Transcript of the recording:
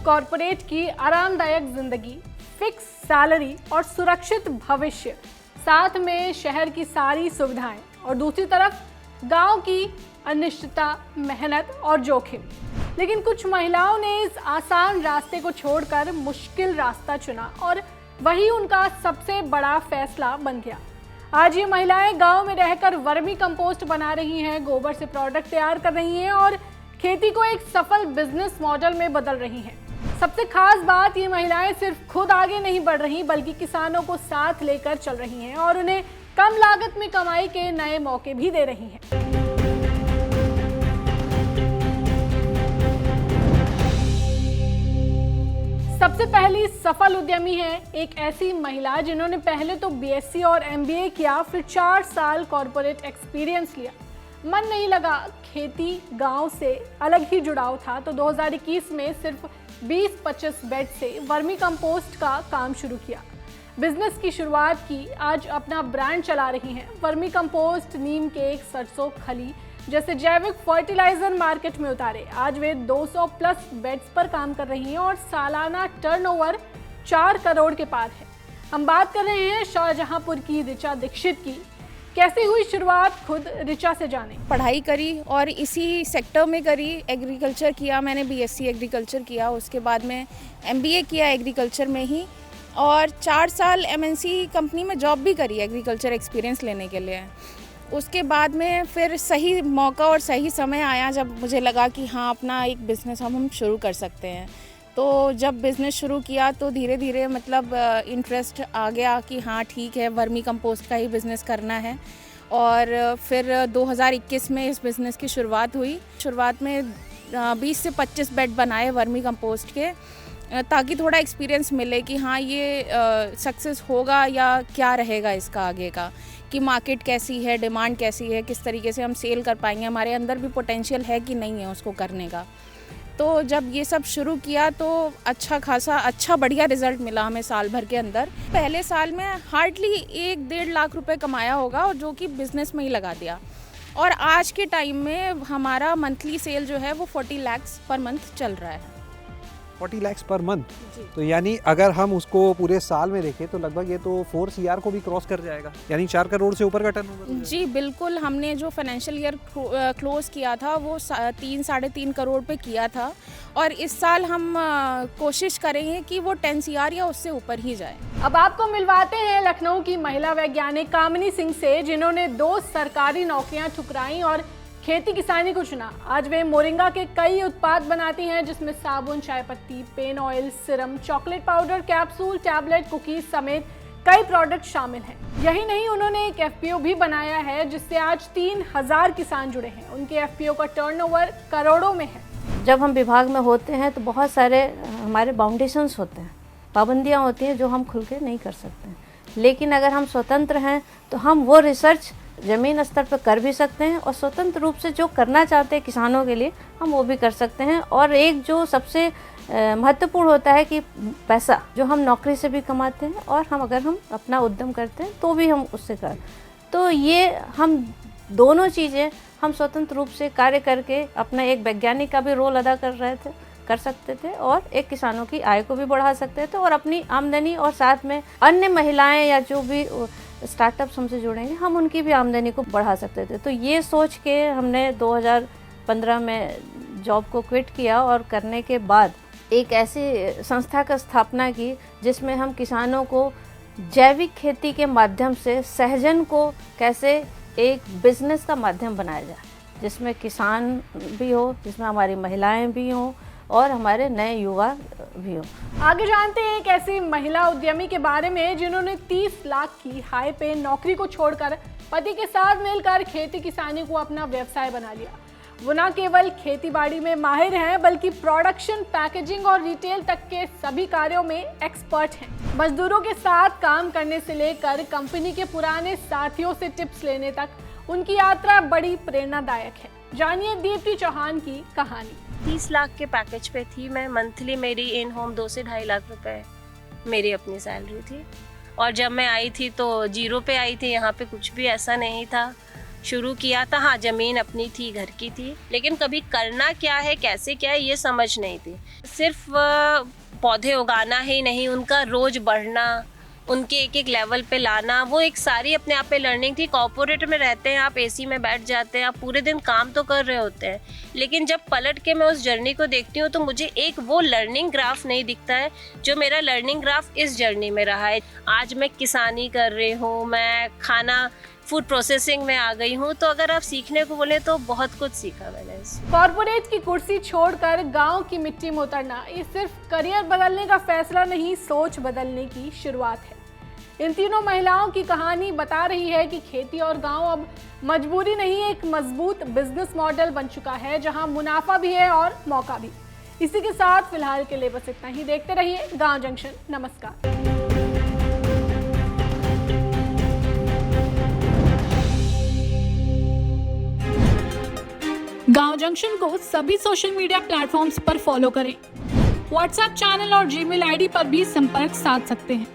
Corporate की आरामदायक जिंदगी, फिक्स सैलरी और सुरक्षित भविष्य, साथ में शहर की सारी सुविधाएं, और दूसरी तरफ गांव की अनिश्चितता, मेहनत और जोखिम। लेकिन कुछ महिलाओं ने इस आसान रास्ते को छोड़कर मुश्किल रास्ता चुना और वही उनका सबसे बड़ा फैसला बन गया। आज ये महिलाएं गांव में रहकर वर्मी कंपोस्ट बना रही हैं, गोबर से प्रोडक्ट तैयार कर रही हैं और खेती को एक सफल बिजनेस मॉडल में बदल रही हैं। सबसे खास बात, ये महिलाएं सिर्फ खुद आगे नहीं बढ़ रही बल्कि किसानों को साथ लेकर चल रही हैं और उन्हें कम लागत में कमाई के नए मौके भी दे रही हैं। सबसे पहली सफल उद्यमी है एक ऐसी महिला जिन्होंने पहले तो बीएससी और एमबीए किया, फिर 4 साल कॉर्पोरेट एक्सपीरियंस लिया। मन नहीं लगा, खेती गांव से अलग ही जुड़ाव था, तो 2021 में सिर्फ 20-25 बेड से वर्मी कंपोस्ट का काम शुरू किया। बिजनेस की शुरुआत की, आज अपना ब्रांड चला रही हैं। वर्मी कंपोस्ट, नीम केक, सरसों खली जैसे जैविक फर्टिलाइजर मार्केट में उतारे। आज वे 200 प्लस बेड्स पर काम कर रही हैं और सालाना टर्नओवर 4 करोड़ के पार है। हम बात कर रहे हैं शाहजहांपुर की ऋचा दीक्षित की। कैसे हुई शुरुआत, खुद ऋचा से जाने। पढ़ाई करी और इसी सेक्टर में करी, एग्रीकल्चर किया मैंने, बीएससी एग्रीकल्चर किया, उसके बाद में एमबीए किया एग्रीकल्चर में ही, और 4 साल एमएनसी कंपनी में जॉब भी करी एग्रीकल्चर एक्सपीरियंस लेने के लिए। उसके बाद में फिर सही मौका और सही समय आया जब मुझे लगा कि हाँ, अपना एक बिज़नेस हम शुरू कर सकते हैं। तो जब बिज़नेस शुरू किया तो धीरे धीरे मतलब इंटरेस्ट आ गया कि हाँ ठीक है, वर्मी कंपोस्ट का ही बिज़नेस करना है। और फिर 2021 में इस बिज़नेस की शुरुआत हुई। शुरुआत में 20 से 25 बेड बनाए वर्मी कंपोस्ट के, ताकि थोड़ा एक्सपीरियंस मिले कि हाँ ये सक्सेस होगा या क्या रहेगा इसका आगे का, कि मार्केट कैसी है, डिमांड कैसी है, किस तरीके से हम सेल कर पाएंगे, हमारे अंदर भी पोटेंशियल है कि नहीं है उसको करने का। तो जब ये सब शुरू किया तो अच्छा बढ़िया रिजल्ट मिला हमें साल भर के अंदर। पहले साल में हार्डली 1-1.5 लाख रुपए कमाया होगा, और जो कि बिज़नेस में ही लगा दिया। और आज के टाइम में हमारा मंथली सेल जो है वो 40 लाख पर मंथ चल रहा है। 40 लाख पर मंथ, तो यानी अगर हम उसको पूरे साल में देखें तो लगभग ये तो 4 CR को भी क्रॉस कर जाएगा, यानी 4 करोड़ से ऊपर का टर्नओवर। जी बिल्कुल, हमने जो फाइनेंशियल ईयर क्लोज किया था वो 3-3.5 करोड़ पे किया था, और इस साल हम कोशिश करेंगे कि वो 10 CR या उससे ऊपर ही जाए। अब आपको मिलवाते हैं लखनऊ की महिला वैज्ञानिक कामिनी सिंह से, जिन्होंने 2 सरकारी नौकरियां ठुकराई और खेती किसानी को चुना। आज वे मोरिंगा के कई उत्पाद बनाती हैं, जिसमें साबुन, चाय पत्ती, pain oil, serum, chocolate powder, capsule, tablet, cookies समेत कई प्रोडक्ट शामिल हैं। यही नहीं, उन्होंने एक FPO भी बनाया है जिससे आज 3000 किसान जुड़े हैं। उनके FPO का टर्नओवर करोड़ों में है। जब हम विभाग में होते हैं तो बहुत सारे हमारे बाउंडेशंस होते हैं, पाबंदियाँ होती हैं जो हम खुल के नहीं कर सकते हैं। लेकिन अगर हम स्वतंत्र हैं तो हम वो रिसर्च ज़मीन स्तर पर कर भी सकते हैं, और स्वतंत्र रूप से जो करना चाहते हैं किसानों के लिए हम वो भी कर सकते हैं। और एक जो सबसे महत्वपूर्ण होता है कि पैसा जो हम नौकरी से भी कमाते हैं, और अगर हम अपना उद्यम करते हैं तो भी हम उससे कर, तो ये हम दोनों चीज़ें हम स्वतंत्र रूप से कार्य करके अपना एक वैज्ञानिक का भी रोल अदा कर सकते थे, और एक किसानों की आय को भी बढ़ा सकते थे, और अपनी आमदनी, और साथ में अन्य महिलाएं या जो भी स्टार्टअप्स हमसे जुड़ेंगे हम उनकी भी आमदनी को बढ़ा सकते थे। तो ये सोच के हमने 2015 में जॉब को क्विट किया, और करने के बाद एक ऐसी संस्था का स्थापना की जिसमें हम किसानों को जैविक खेती के माध्यम से सहजन को कैसे एक बिजनेस का माध्यम बनाया जाए, जिसमें किसान भी हो, जिसमें हमारी महिलाएं भी हों और हमारे नए युवा भी हों। आगे जानते हैं एक ऐसी महिला उद्यमी के बारे में जिन्होंने 30 लाख की हाई पे नौकरी को छोड़कर पति के साथ मिलकर खेती किसानी को अपना व्यवसाय बना लिया। वो न केवल खेती बाड़ी में माहिर हैं बल्कि प्रोडक्शन, पैकेजिंग और रिटेल तक के सभी कार्यों में एक्सपर्ट हैं। मजदूरों के साथ काम करने से लेकर कंपनी के पुराने साथियों से टिप्स लेने तक उनकी यात्रा बड़ी प्रेरणादायक है। जानिए दीप्ति चौहान की कहानी। 30 लाख के पैकेज पे थी मैं। मंथली मेरी इन होम 2 से 2.5 लाख रुपए मेरी अपनी सैलरी थी, और जब मैं आई थी तो जीरो पे आई थी। यहाँ पे कुछ भी ऐसा नहीं था। शुरू किया था। हाँ, ज़मीन अपनी थी, घर की थी, लेकिन कभी करना क्या है, कैसे क्या है, ये समझ नहीं थी। सिर्फ पौधे उगाना ही नहीं, उनका रोज़ बढ़ना, उनके एक एक लेवल पे लाना, वो एक सारी अपने आप में लर्निंग थी। कॉर्पोरेट में रहते हैं आप, एसी में बैठ जाते हैं, आप पूरे दिन काम तो कर रहे होते हैं, लेकिन जब पलट के मैं उस जर्नी को देखती हूँ तो मुझे एक वो लर्निंग ग्राफ नहीं दिखता है जो मेरा लर्निंग ग्राफ इस जर्नी में रहा है। आज मैं किसानी कर रही हूँ, मैं खाना फूड प्रोसेसिंग में आ गई हूँ, तो अगर आप सीखने को बोले तो बहुत कुछ सीखा मैंने इसमें। कॉर्पोरेट की कुर्सी छोड़कर गांव की मिट्टी में उतरना, ये सिर्फ करियर बदलने का फैसला नहीं, सोच बदलने की शुरुआत है। इन तीनों महिलाओं की कहानी बता रही है कि खेती और गांव अब मजबूरी नहीं, एक मजबूत बिजनेस मॉडल बन चुका है जहां मुनाफा भी है और मौका भी। इसी के साथ फिलहाल के लिए बस इतना ही। देखते रहिए गांव जंक्शन। नमस्कार। गांव जंक्शन को सभी सोशल मीडिया प्लेटफॉर्म्स पर फॉलो करें। व्हाट्सएप चैनल और जीमेल आईडी पर भी संपर्क साध सकते हैं।